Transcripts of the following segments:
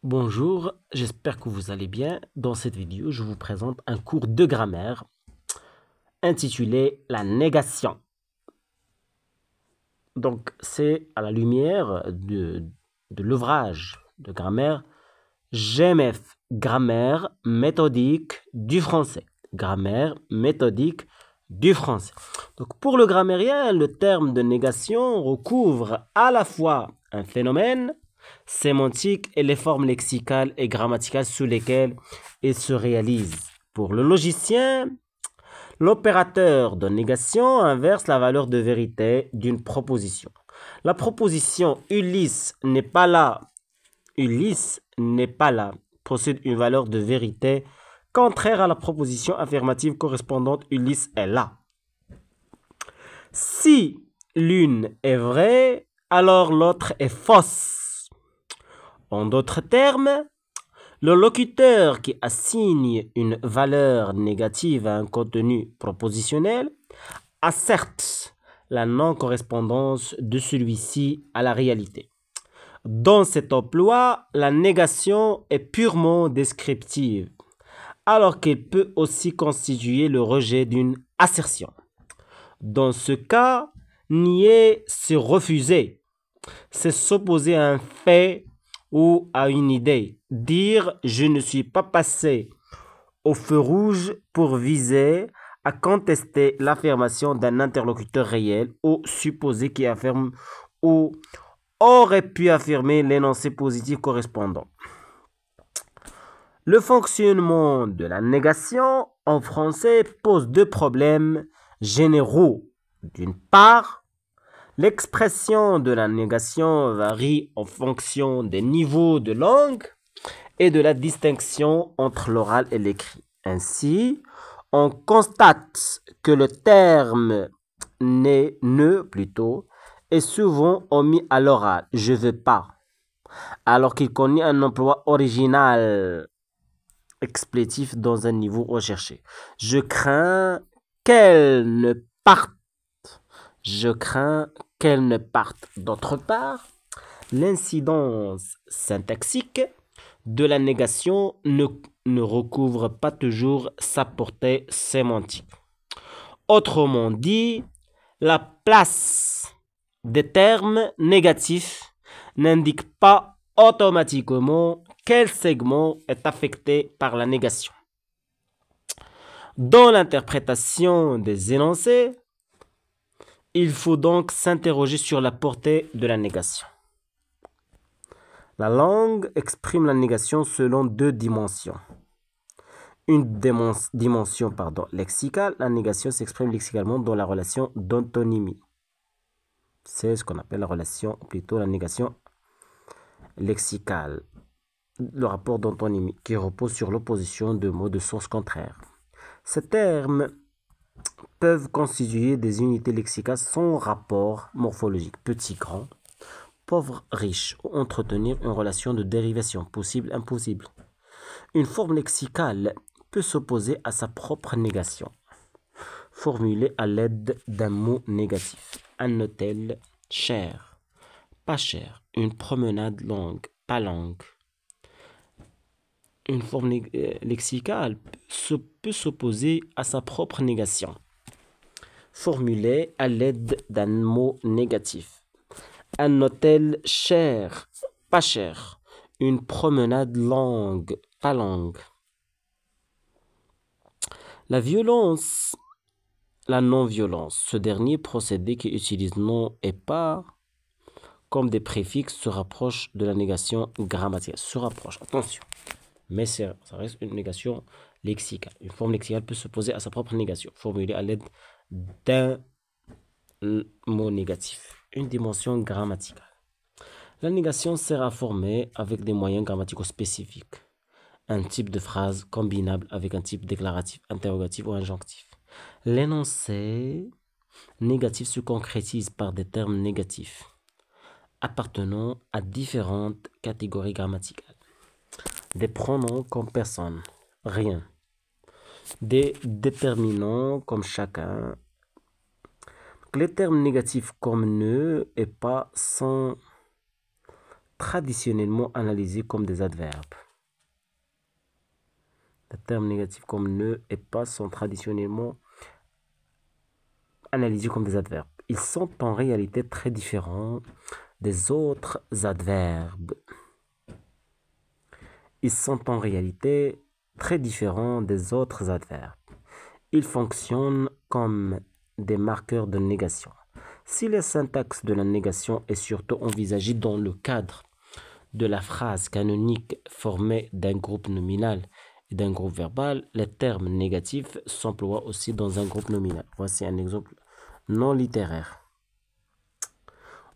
Bonjour, j'espère que vous allez bien. Dans cette vidéo, je vous présente un cours de grammaire intitulé La négation. Donc, c'est à la lumière de l'ouvrage de grammaire GMF, Grammaire méthodique du français. Grammaire méthodique du français. Donc, pour le grammairien, le terme de négation recouvre à la fois un phénomène sémantique et les formes lexicales et grammaticales sous lesquelles il se réalise. Pour le logicien, l'opérateur de négation inverse la valeur de vérité d'une proposition. La proposition Ulysse n'est pas là. Ulysse n'est pas là possède une valeur de vérité contraire à la proposition affirmative correspondante Ulysse est là. Si l'une est vraie, alors l'autre est fausse. En d'autres termes, le locuteur qui assigne une valeur négative à un contenu propositionnel asserte la non-correspondance de celui-ci à la réalité. Dans cet emploi, la négation est purement descriptive, alors qu'elle peut aussi constituer le rejet d'une assertion. Dans ce cas, nier, c'est refuser, c'est s'opposer à un fait ou à une idée. Dire « je ne suis pas passé au feu rouge » pour viser à contester l'affirmation d'un interlocuteur réel ou supposé qui affirme ou aurait pu affirmer l'énoncé positif correspondant. Le fonctionnement de la négation en français pose deux problèmes généraux. D'une part, l'expression de la négation varie en fonction des niveaux de langue et de la distinction entre l'oral et l'écrit. Ainsi, on constate que le terme ne plutôt est souvent omis à l'oral, je veux pas, alors qu'il connaît un emploi original explétif dans un niveau recherché. Je crains qu'elle ne parte. Je crains qu'elle ne parte. D'autre part, l'incidence syntaxique de la négation ne recouvre pas toujours sa portée sémantique. Autrement dit, la place des termes négatifs n'indique pas automatiquement quel segment est affecté par la négation. Dans l'interprétation des énoncés, il faut donc s'interroger sur la portée de la négation. La langue exprime la négation selon deux dimensions. Une dimension lexicale, la négation s'exprime lexicalement dans la relation d'antonymie. C'est ce qu'on appelle la relation, plutôt la négation lexicale. Le rapport d'antonymie qui repose sur l'opposition de mots de sens contraire. Ces termes peuvent constituer des unités lexicales sans rapport morphologique, petit, grand, pauvre, riche, ou entretenir une relation de dérivation, possible, impossible. Une forme lexicale peut s'opposer à sa propre négation, formulée à l'aide d'un mot négatif. Un hôtel, cher, pas cher. Une promenade, longue, pas longue. Une forme lexicale peut s'opposer à sa propre négation, formulée à l'aide d'un mot négatif. Un hôtel cher, pas cher. Une promenade longue, pas longue. La violence, la non-violence. Ce dernier procédé qui utilise non et pas comme des préfixes se rapproche de la négation grammaticale. Se rapproche, attention. Mais ça reste une négation lexicale. Une forme lexicale peut s'opposer à sa propre négation, formulée à l'aide d'un mot négatif. Une dimension grammaticale. La négation sert à former avec des moyens grammaticaux spécifiques un type de phrase combinable avec un type déclaratif, interrogatif ou injonctif. L'énoncé négatif se concrétise par des termes négatifs appartenant à différentes catégories grammaticales. Des pronoms comme personne, rien. Des déterminants comme chacun. Les termes négatifs comme ne et pas sont traditionnellement analysés comme des adverbes. Les termes négatifs comme ne et pas sont traditionnellement analysés comme des adverbes. Ils sont en réalité très différents des autres adverbes. Ils sont en réalité très différents des autres adverbes. Ils fonctionnent comme des marqueurs de négation. Si la syntaxe de la négation est surtout envisagée dans le cadre de la phrase canonique formée d'un groupe nominal et d'un groupe verbal, les termes négatifs s'emploient aussi dans un groupe nominal. Voici un exemple non littéraire.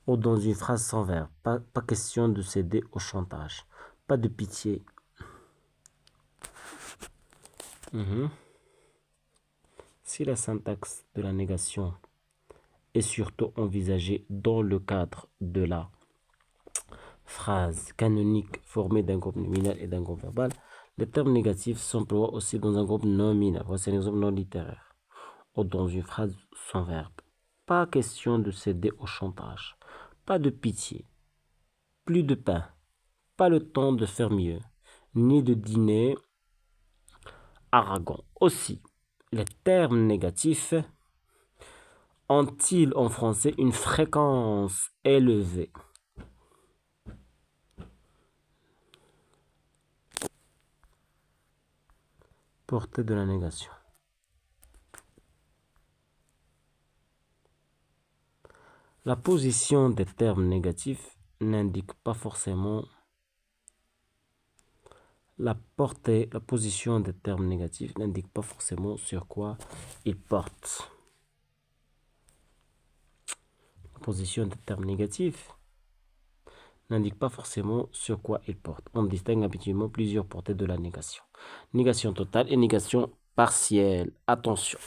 Ou dans une phrase sans verbe. Pas question de céder au chantage. Pas de pitié. Si la syntaxe de la négation est surtout envisagée dans le cadre de la phrase canonique formée d'un groupe nominal et d'un groupe verbal, les termes négatifs s'emploient aussi dans un groupe nominal. Voici un exemple non littéraire. Ou dans une phrase sans verbe. Pas question de céder au chantage. Pas de pitié. Plus de pain. Pas le temps de faire mieux. Ni de dîner arrogant. Aussi, les termes négatifs ont-ils en français une fréquence élevée? Portée de la négation. La position des termes négatifs n'indique pas forcément la position des termes négatifs n'indique pas forcément sur quoi ils portent. La position des termes négatifs n'indique pas forcément sur quoi ils portent. On distingue habituellement plusieurs portées de la négation. Négation totale et négation partielle. Attention.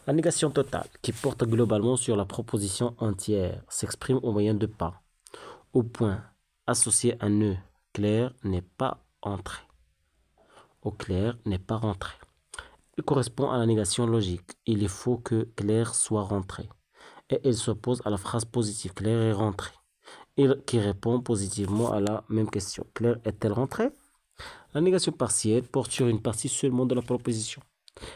La négation totale, qui porte globalement sur la proposition entière, s'exprime au moyen de pas. Au point associé à ne clair n'est pas entré. Au clair n'est pas rentré. Il correspond à la négation logique. Il faut que clair soit rentré. Et il s'oppose à la phrase positive. Claire est rentrée. Qui répond positivement à la même question. Claire est-elle rentrée? La négation partielle porte sur une partie seulement de la proposition.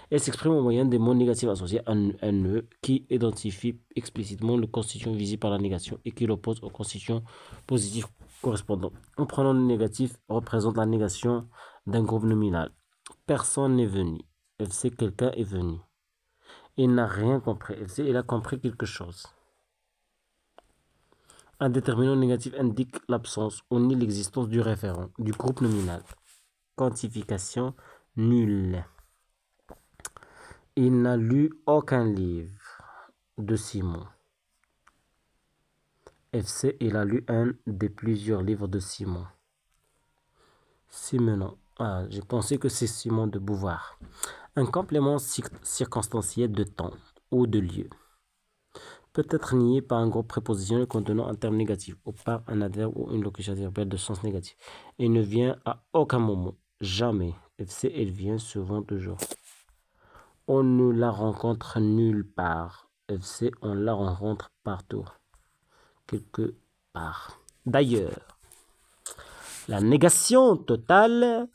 Elle s'exprime au moyen des mots négatifs associés à un ne qui identifie explicitement le constituant visé par la négation et qui l'oppose au constituant positif correspondant. En prenant le négatif, représente la négation d'un groupe nominal. Personne n'est venu. Elle sait quelqu'un est venu. Il n'a rien compris. Elle sait il a compris quelque chose. Un déterminant négatif indique l'absence ou ni l'existence du référent, du groupe nominal. Quantification nulle. Il n'a lu aucun livre de Simon. FC, il a lu un des plusieurs livres de Simon. Simenon. Ah, j'ai pensé que c'est Simon de Beauvoir. Un complément circonstanciel de temps ou de lieu peut être nié par un groupe prépositionnel contenant un terme négatif ou par un adverbe ou une locution adverbiale de sens négatif. Il ne vient à aucun moment, jamais. FC, elle vient souvent, toujours. On ne la rencontre nulle part. FC, on la rencontre partout. Quelque part. D'ailleurs, la négation totale,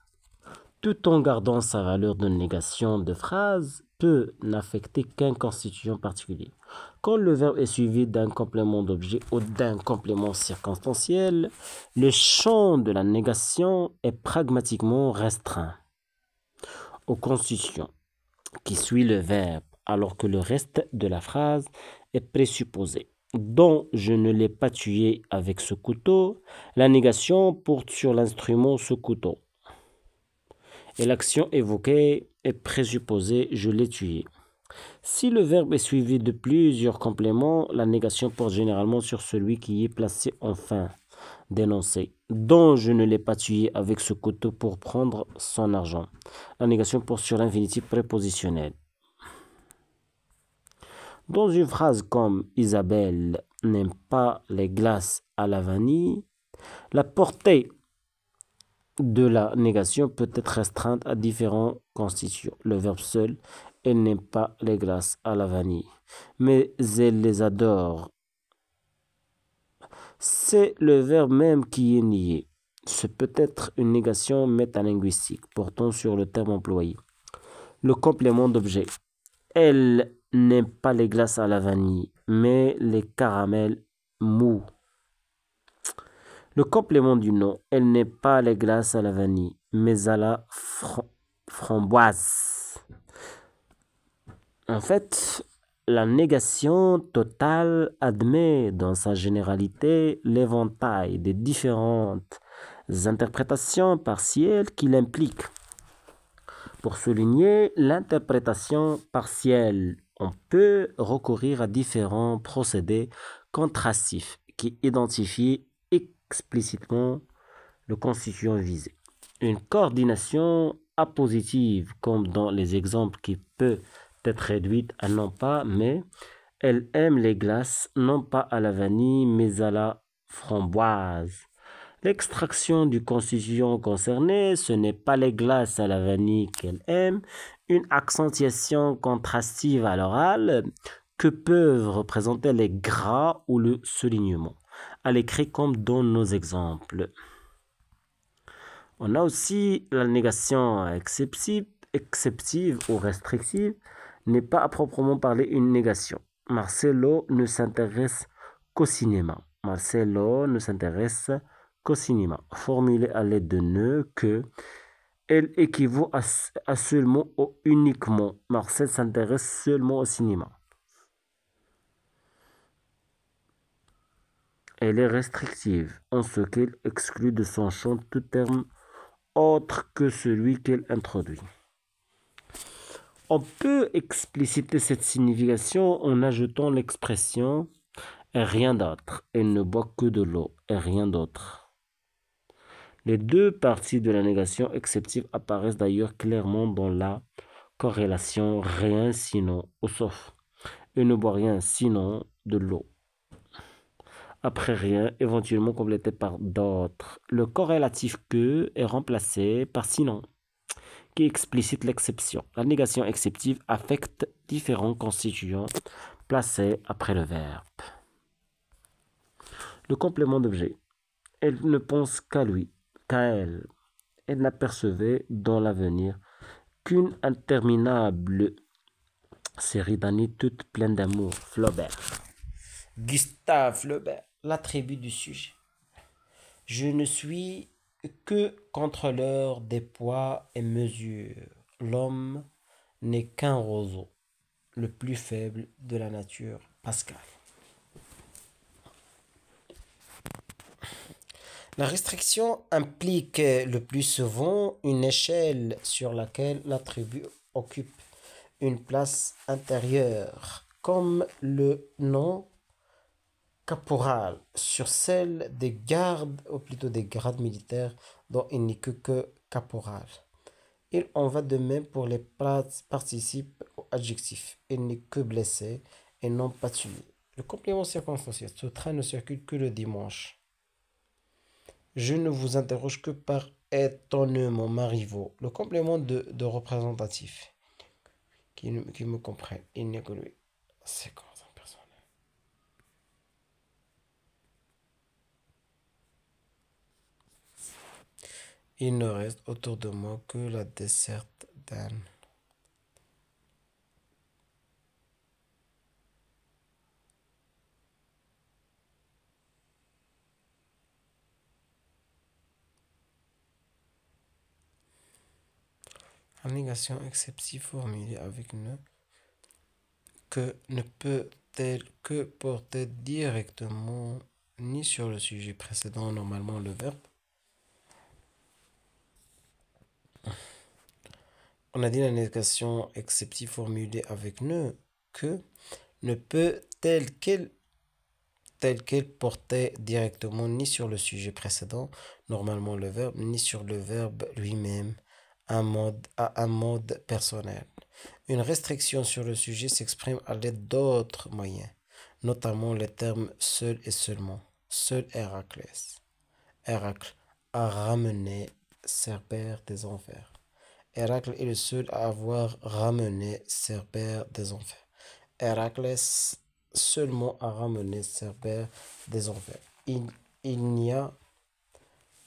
tout en gardant sa valeur de négation de phrase, peut n'affecter qu'un constituant particulier. Quand le verbe est suivi d'un complément d'objet ou d'un complément circonstanciel, le champ de la négation est pragmatiquement restreint au constituant qui suit le verbe, alors que le reste de la phrase est présupposé. Dont je ne l'ai pas tué avec ce couteau, la négation porte sur l'instrument ce couteau. Et l'action évoquée est présupposée je l'ai tué. Si le verbe est suivi de plusieurs compléments, la négation porte généralement sur celui qui est placé en fin d'énoncé. Dont je ne l'ai pas tué avec ce couteau pour prendre son argent. La négation porte sur l'infinitif prépositionnel. Dans une phrase comme Isabelle n'aime pas les glaces à la vanille, la portée de la négation peut être restreinte à différents constituants. Le verbe seul elle n'aime pas les glaces à la vanille, mais elle les adore. C'est le verbe même qui est nié. C'est peut-être une négation métalinguistique portant sur le terme employé. Le complément d'objet. Elle n'aime pas les glaces à la vanille, mais les caramels mous. Le complément du nom. Elle n'aime pas les glaces à la vanille, mais à la framboise. En fait, la négation totale admet dans sa généralité l'éventail des différentes interprétations partielles qu'il implique. Pour souligner l'interprétation partielle, on peut recourir à différents procédés contrastifs qui identifient explicitement le constituant visé. Une coordination appositive, comme dans les exemples qui peut être réduite à non pas, mais elle aime les glaces, non pas à la vanille, mais à la framboise. L'extraction du constituant concerné, ce n'est pas les glaces à la vanille qu'elle aime, une accentuation contrastive à l'oral que peuvent représenter les gras ou le soulignement, à l'écrit comme dans nos exemples. On a aussi la négation exceptive ou restrictive, n'est pas à proprement parler une négation. Marcelo ne s'intéresse qu'au cinéma. Marcelo ne s'intéresse qu'au cinéma. Formulé à l'aide de ne, que, elle équivaut à seulement ou uniquement. Marcel s'intéresse seulement au cinéma. Elle est restrictive en ce qu'elle exclut de son champ tout terme autre que celui qu'elle introduit. On peut expliciter cette signification en ajoutant l'expression « et rien d'autre ». Elle ne boit que de l'eau et rien d'autre. Les deux parties de la négation exceptive apparaissent d'ailleurs clairement dans la corrélation « rien sinon » ou « sauf ». Elle ne boit rien sinon de l'eau. Après rien, éventuellement complété par d'autres. Le corrélatif que est remplacé par sinon, qui explicite l'exception. La négation exceptive affecte différents constituants placés après le verbe. Le complément d'objet. Elle ne pense qu'à lui, qu'à elle. Elle n'apercevait dans l'avenir qu'une interminable série d'années toutes pleines d'amour. Flaubert. Gustave Flaubert. L'attribut du sujet. Je ne suis que contrôleur des poids et mesures. L'homme n'est qu'un roseau, le plus faible de la nature. Pascal. La restriction implique le plus souvent une échelle sur laquelle l'attribut occupe une place intérieure, comme le nom caporal sur celle des gardes, ou plutôt des grades militaires dont il n'est que caporal. Il en va de même pour les participes ou adjectifs. Il n'est que blessé et non pas tué. Le complément circonstanciel. Ce train ne circule que le dimanche. Je ne vous interroge que par étonnement, Marivaux. Le complément de représentatif. Qui me comprenne. Il n'est que lui. C'est comme ça, personnel. Il ne reste autour de moi que la desserte d'Anne. La négation exceptive formulée avec ne que ne peut-elle que porter directement ni sur le sujet précédent, normalement le verbe. On a dit la négation exceptive formulée avec que ne peut telle qu'elle porter directement ni sur le sujet précédent, normalement le verbe, ni sur le verbe lui-même, à un mode personnel. Une restriction sur le sujet s'exprime à l'aide d'autres moyens, notamment les termes seul et seulement. Seul Héraclès. Héracle a ramené Cerbère des enfers. Héracle est le seul à avoir ramené Cerbère des enfers. Héraclès seulement a ramené Cerbère des enfers. Il n'y a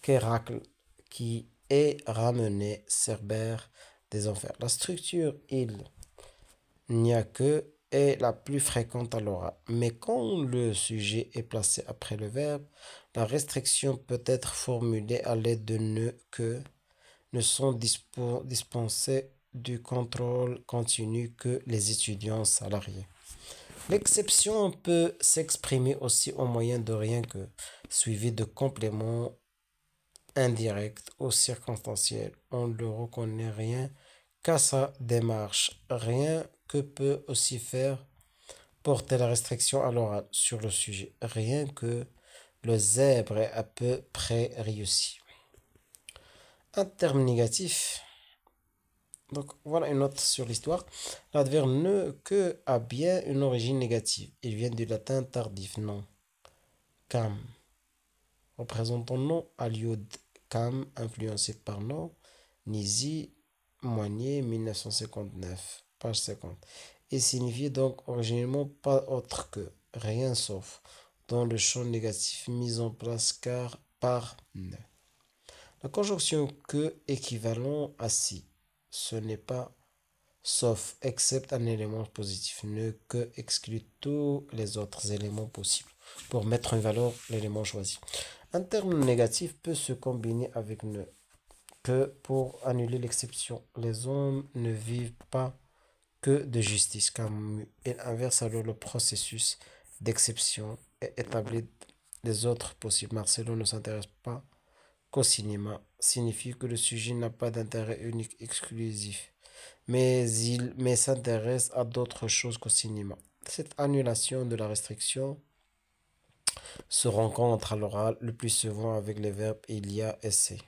qu'Héracle qui ait ramené Cerbère des enfers. La structure il n'y a que est la plus fréquente à l'oral. Mais quand le sujet est placé après le verbe, la restriction peut être formulée à l'aide de nœuds que ne sont dispensés du contrôle continu que les étudiants salariés. L'exception peut s'exprimer aussi au moyen de rien que, suivi de compléments indirects ou circonstanciels. On ne reconnaît rien qu'à sa démarche. Rien que peut aussi faire porter la restriction à l'oral sur le sujet. Rien que le zèbre est à peu près réussi. Un terme négatif. Donc voilà une note sur l'histoire. L'adverbe ne que a bien une origine négative. Il vient du latin tardif, non. Cam. Représentant non à l'iode. Cam, influencé par non. Nisi, Moigné, 1959, page 50. Il signifie donc originellement pas autre que, rien sauf, dans le champ négatif mis en place car par ne. La conjonction que équivalent à si, ce n'est pas sauf, excepte un élément positif. Ne que exclut tous les autres éléments possibles pour mettre en valeur l'élément choisi. Un terme négatif peut se combiner avec ne que pour annuler l'exception. Les hommes ne vivent pas que de justice. Comme il inverse alors le processus d'exception et établit les autres possibles. Marcelo ne s'intéresse pas qu'au cinéma, signifie que le sujet n'a pas d'intérêt unique exclusif, mais s'intéresse à d'autres choses qu'au cinéma. Cette annulation de la restriction se rencontre à l'oral le plus souvent avec les verbes il y a et c'est.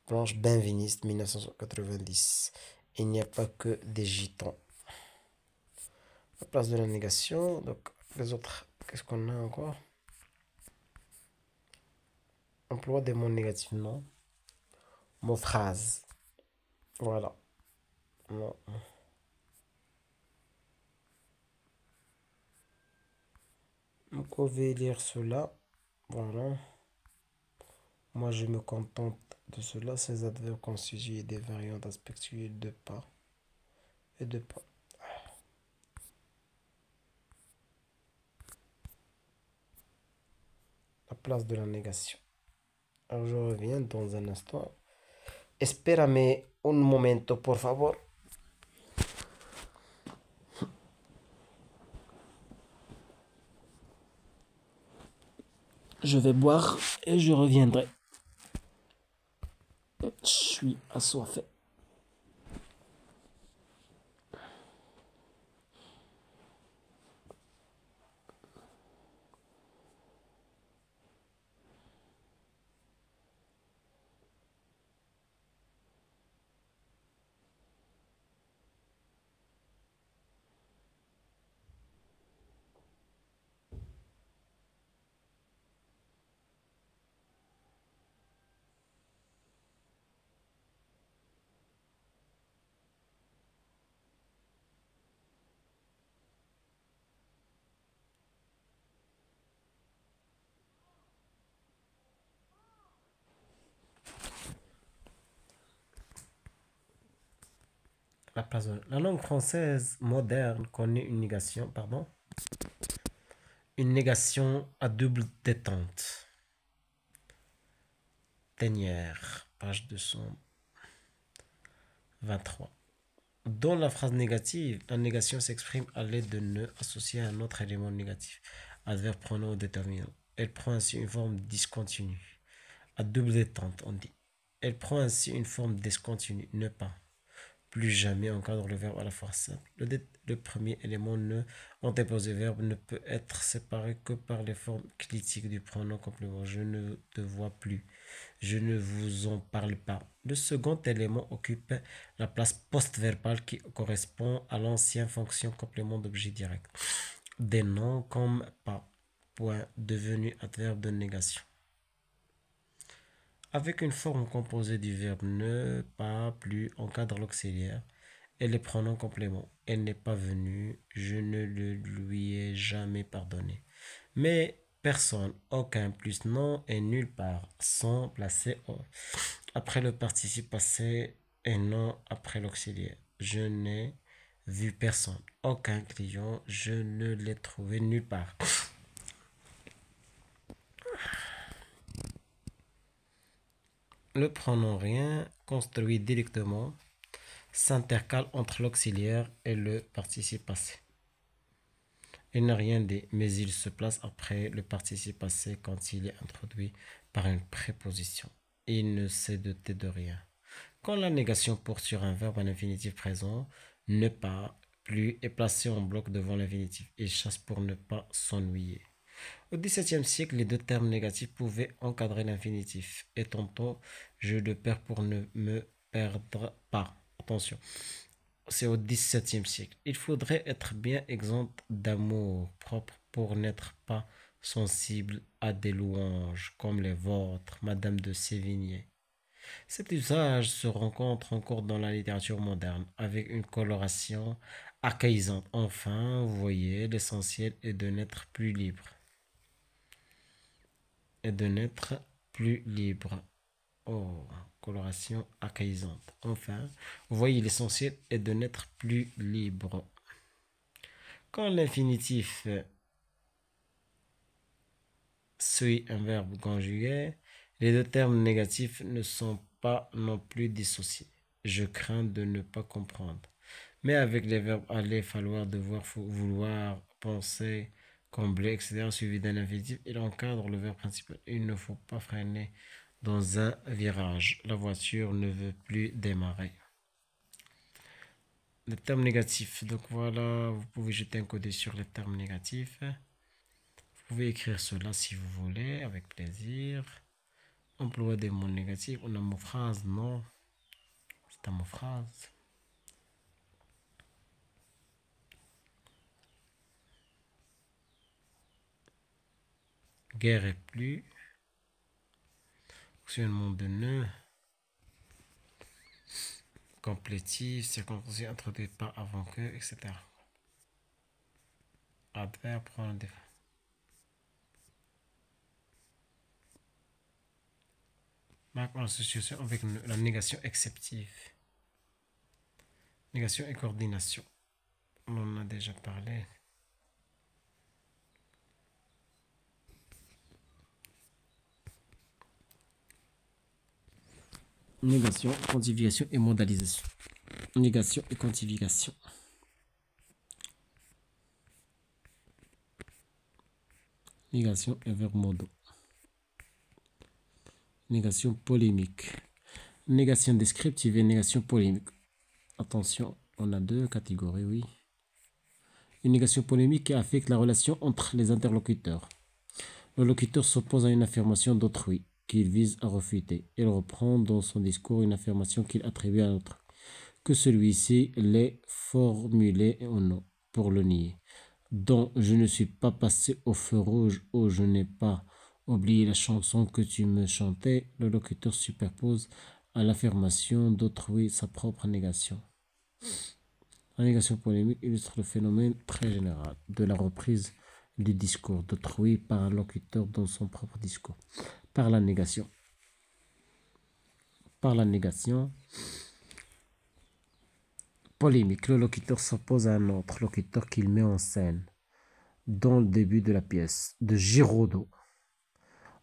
Blanche Benveniste, 1990. Il n'y a pas que des gitans. La place de la négation. Donc, les autres, qu'est-ce qu'on a encore? Emploi des mots négatifs, non. Mot phrase. Voilà. Non. Donc, on va lire cela. Voilà. Moi, je me contente de cela. Ces adverbes constituent des variantes aspectuelles de pas et de pas. La place de la négation. Alors, je reviens dans un instant. Espérame un momento, por favor. Je vais boire et je reviendrai. Je suis assoiffé. La langue française moderne connaît une négation à double détente. Ténière, page 223. Dans la phrase négative, la négation s'exprime à l'aide de ne associé à un autre élément négatif, adverbe, pronom ou déterminant. Elle prend ainsi une forme discontinue. À double détente, on dit. Elle prend ainsi une forme discontinue, ne pas. Plus jamais encadre le verbe à la fois simple. Le premier élément ne antéposé verbe ne peut être séparé que par les formes critiques du pronom complément. Je ne te vois plus. Je ne vous en parle pas. Le second élément occupe la place post-verbale qui correspond à l'ancienne fonction complément d'objet direct. Des noms comme pas, point, devenu adverbe de négation. Avec une forme composée du verbe ne, pas, plus, encadre l'auxiliaire et les pronoms compléments. Elle n'est pas venue, je ne le lui ai jamais pardonné. Mais personne, aucun plus non et nulle part sont placés après le participe passé et non après l'auxiliaire. Je n'ai vu personne, aucun client, je ne l'ai trouvé nulle part. Le pronom rien, construit directement, s'intercale entre l'auxiliaire et le participe passé. Il n'a rien dit, mais il se place après le participe passé quand il est introduit par une préposition. Il ne s'est doté de rien. Quand la négation porte sur un verbe en infinitif présent, ne pas, plus est placé en bloc devant l'infinitif. Il chasse pour ne pas s'ennuyer. Au XVIIe siècle, les deux termes négatifs pouvaient encadrer l'infinitif. Et tantôt, je le perds pour ne me perdre pas. Attention, c'est au XVIIe siècle. Il faudrait être bien exempt d'amour propre pour n'être pas sensible à des louanges comme les vôtres, Madame de Sévigné. Cet usage se rencontre encore dans la littérature moderne, avec une coloration archaïsante. Enfin, vous voyez, l'essentiel est de n'être plus libre. Et de n'être plus libre. Oh, coloration archaïsante. Enfin, vous voyez, l'essentiel est de n'être plus libre. Quand l'infinitif suit un verbe conjugué, les deux termes négatifs ne sont pas non plus dissociés. Je crains de ne pas comprendre. Mais avec les verbes aller, falloir, devoir, vouloir, penser, combler, etc., suivi d'un infinitif, il encadre le verbe principal. Il ne faut pas freiner dans un virage. La voiture ne veut plus démarrer. Les termes négatifs. Donc voilà, vous pouvez jeter un coup d'œil sur les termes négatifs. Vous pouvez écrire cela si vous voulez, avec plaisir. Emploi des mots négatifs. On a mot phrase, non. C'est un mot phrase. Guerre et plus. Fonctionnement de nœud. Complétif, circonstanciel introduit par avant que, etc. Adverbe, pronom définitif. Marque en association avec la négation exceptive. Négation et coordination. On en a déjà parlé. Négation, quantification et modalisation. Négation et quantification. Négation et verbe modaux. Négation polémique. Négation descriptive et négation polémique. Attention, on a deux catégories, oui. Une négation polémique qui affecte la relation entre les interlocuteurs. Le locuteur s'oppose à une affirmation d'autrui qu'il vise à refuter. Il reprend dans son discours une affirmation qu'il attribue à autrui, que celui-ci l'ait formulée ou non, pour le nier. Dont je ne suis pas passé au feu rouge ou je n'ai pas oublié la chanson que tu me chantais, le locuteur superpose à l'affirmation d'autrui sa propre négation. La négation polémique illustre le phénomène très général de la reprise du discours d'autrui par un locuteur dans son propre discours. Par la négation. Polémique, le locuteur s'oppose à un autre locuteur qu'il met en scène dans le début de la pièce, de Giraudot.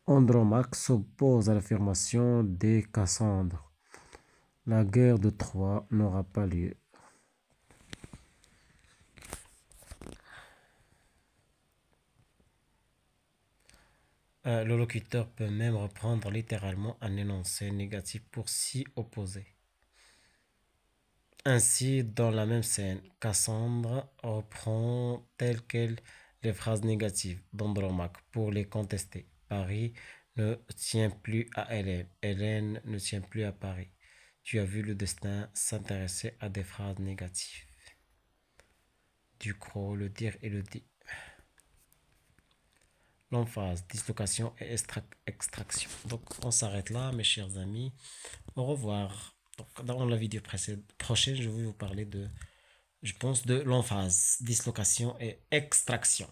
Andromaque s'oppose à l'affirmation des Cassandres. La guerre de Troie n'aura pas lieu. Le locuteur peut même reprendre littéralement un énoncé négatif pour s'y opposer. Ainsi, dans la même scène, Cassandre reprend telles quelles les phrases négatives d'Andromaque pour les contester. Paris ne tient plus à Hélène. Hélène ne tient plus à Paris. Tu as vu le destin s'intéresser à des phrases négatives. Ducrot, le dire et le dit. l'emphase, dislocation et extraction. Donc, on s'arrête là, mes chers amis. Au revoir. Donc, dans la vidéo prochaine, je vais vous parler de, je pense, de l'emphase, dislocation et extraction.